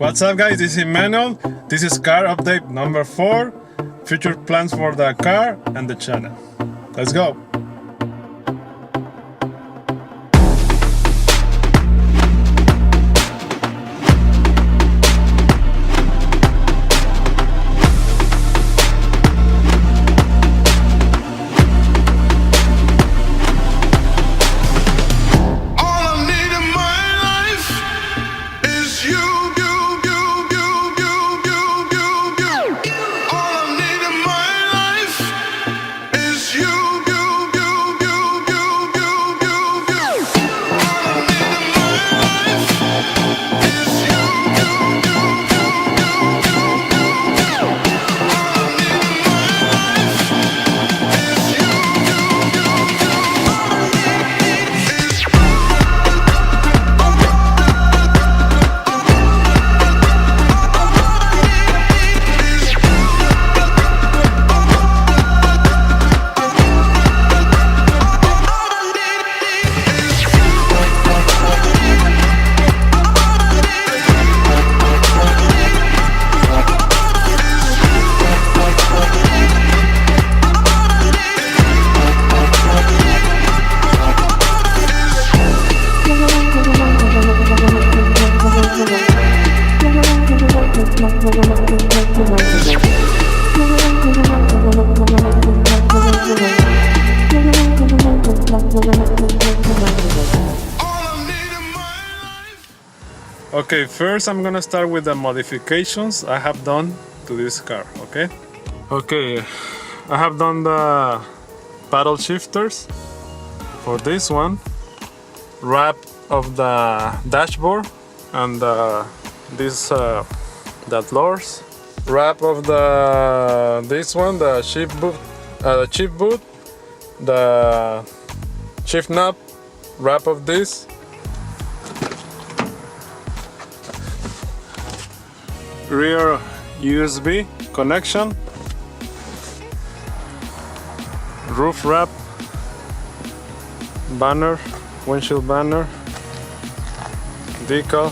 What's up guys, this is Emmanuel. This is car update number 4. Future plans for the car and the channel. Let's go. Okay, first I'm gonna start with the modifications I have done to this car, okay? Okay, I have done the paddle shifters for this one, wrap of the dashboard and the floors, wrap of this one, the shift boot, the shift knob, wrap of this, rear USB connection, roof wrap, banner, windshield banner, decal,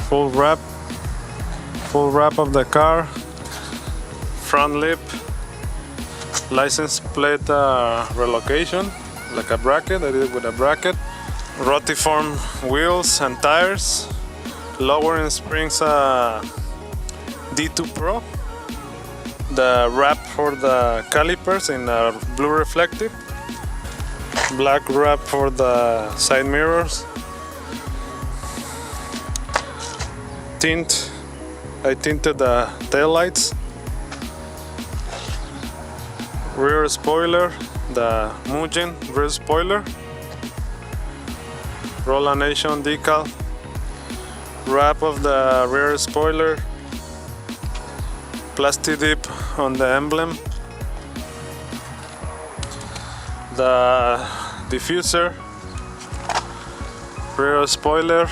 full wrap of the car, front lip, license plate relocation, like a bracket. I did it with a bracket, rotiform wheels and tires, lowering springs D2 Pro, the wrap for the calipers in blue reflective, black wrap for the side mirrors, I tinted the tail lights, rear spoiler, the Mugen rear spoiler, Corolla Nation decal, wrap of the rear spoiler, plastic dip on the emblem, the diffuser, rear spoiler,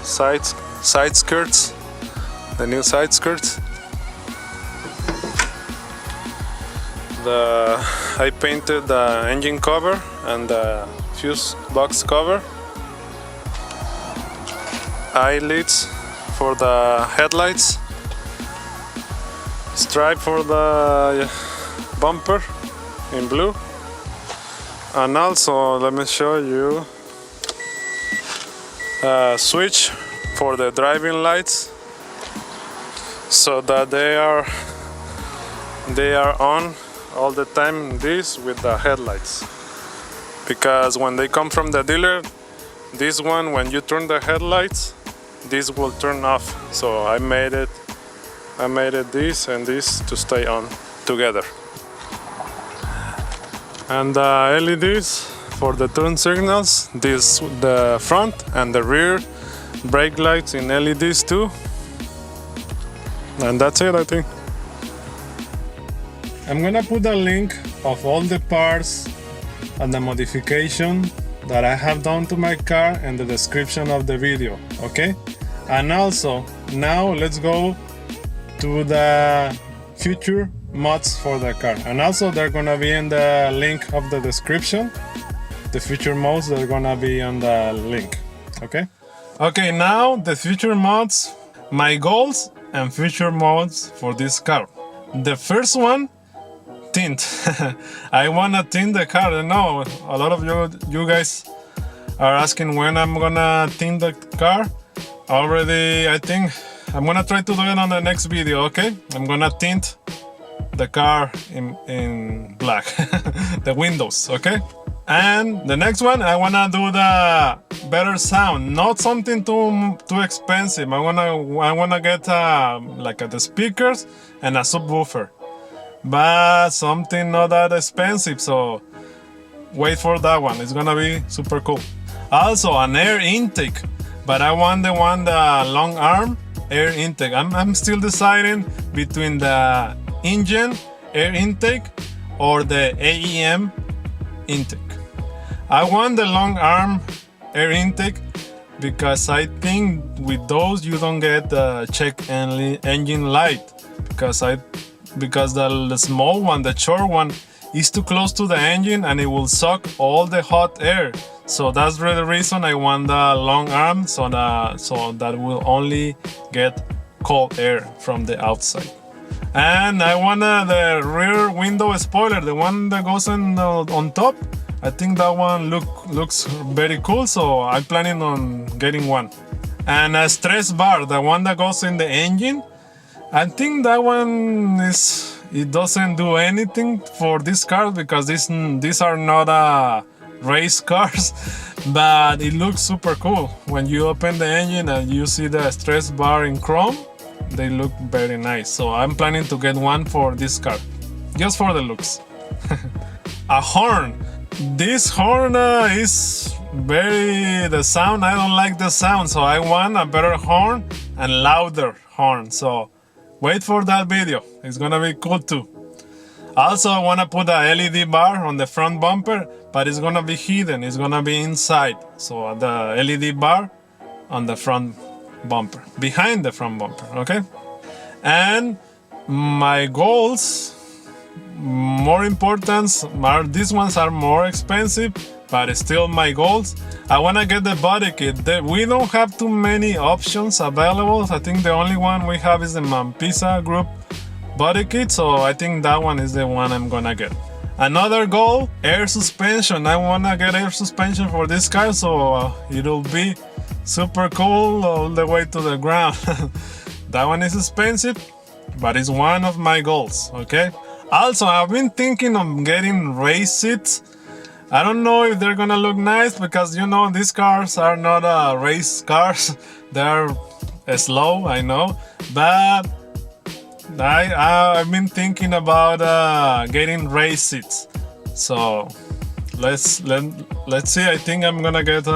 side skirts, the new side skirts, I painted the engine cover and the fuse box cover, eyelids for the headlights, stripe for the bumper in blue, and also let me show you a switch for the driving lights so that they are on all the time, this with the headlights, because when they come from the dealer, this one, when you turn the headlights, this will turn off. So I made it this and this to stay on together. And the LEDs for the turn signals, the front and the rear brake lights in LEDs too. And that's it, I think. I'm gonna put a link of all the parts and the modification that I have done to my car in the description of the video, okay? And also, now let's go to the future mods for the car, and also they're gonna be in the link of the description. the future mods that are gonna be on the link. Okay, now the future mods, my goals and future mods for this car. The first one, tint. I wanna tint the car. I know a lot of you guys are asking when I'm gonna tint the car. Already, I think I'm gonna try to do it on the next video. Okay, I'm gonna tint the car in black, the windows. Okay, and the next one, I wanna do the better sound, not something too expensive. I wanna get like the speakers and a subwoofer, but something not that expensive. So wait for that one. It's gonna be super cool. Also an air intake, but I want the long arm air intake. I'm still deciding between the engine air intake or the AEM intake. I want the long arm air intake because I think with those you don't get the check engine light, because the small one, the short one, is too close to the engine and it will suck all the hot air. So that's the reason I want the long arm, so that will only get cold air from the outside. And I want the rear window spoiler, the one that goes on top. I think that one looks very cool, so I'm planning on getting one. And a stress bar, the one that goes in the engine. I think that one it doesn't do anything for this car because these are not race cars, but it looks super cool. When you open the engine and you see the stress bar in chrome, they look very nice. So I'm planning to get one for this car, just for the looks. A horn. This horn is the sound, I don't like the sound, so I want a better horn and louder horn. So wait for that video, it's gonna be cool too. Also, I wanna put a LED bar on the front bumper, but it's gonna be hidden, it's gonna be inside. So the LED bar on the front bumper, behind the front bumper, okay? And my goals, more important, these ones are more expensive, but still my goals. I want to get the body kit. We don't have too many options available. I think the only one we have is the Mampisa Group body kit, so I think that one is the one I'm gonna get. Another goal, air suspension. I want to get air suspension for this car, so it'll be super cool all the way to the ground. That one is expensive, but it's one of my goals, okay? Also, I've been thinking of getting race seats. I don't know if they're gonna look nice because, you know, these cars are not race cars. They're slow, I know, but I've been thinking about getting race seats. So let's see. I think I'm gonna get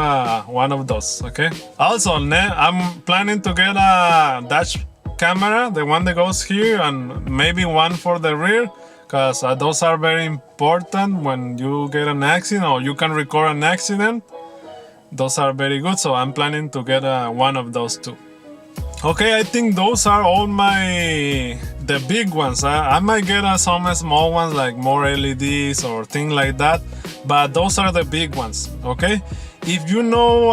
one of those, okay? Also, I'm planning to get a dash camera, the one that goes here, and maybe one for the rear, because those are very important when you get an accident or you can record an accident. Those are very good, so I'm planning to get one of those too. Okay, I think those are all the big ones. I might get some small ones like more LEDs or things like that, but those are the big ones, okay? If you know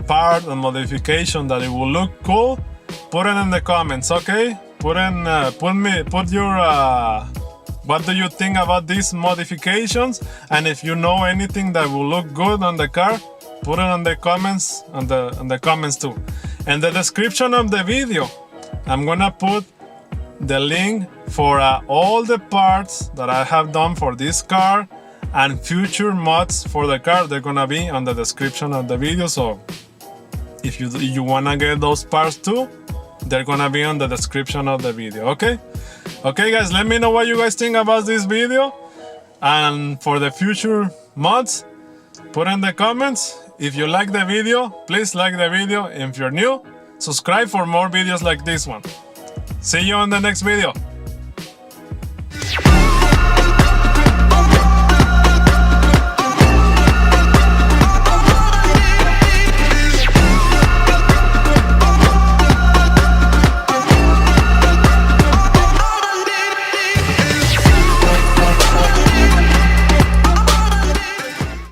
part and modification that it will look cool, put it in the comments, okay? Put your what do you think about these modifications, and if you know anything that will look good on the car, put it on the comments, on the comments too. In the description of the video, I'm gonna put the link for all the parts that I have done for this car and future mods for the car. They're gonna be on the description of the video, so if you wanna get those parts too, they're gonna be on the description of the video, okay? Okay guys, let me know what you guys think about this video, and for the future mods, put in the comments. If you like the video, please like the video. If you're new, subscribe for more videos like this one. See you on the next video.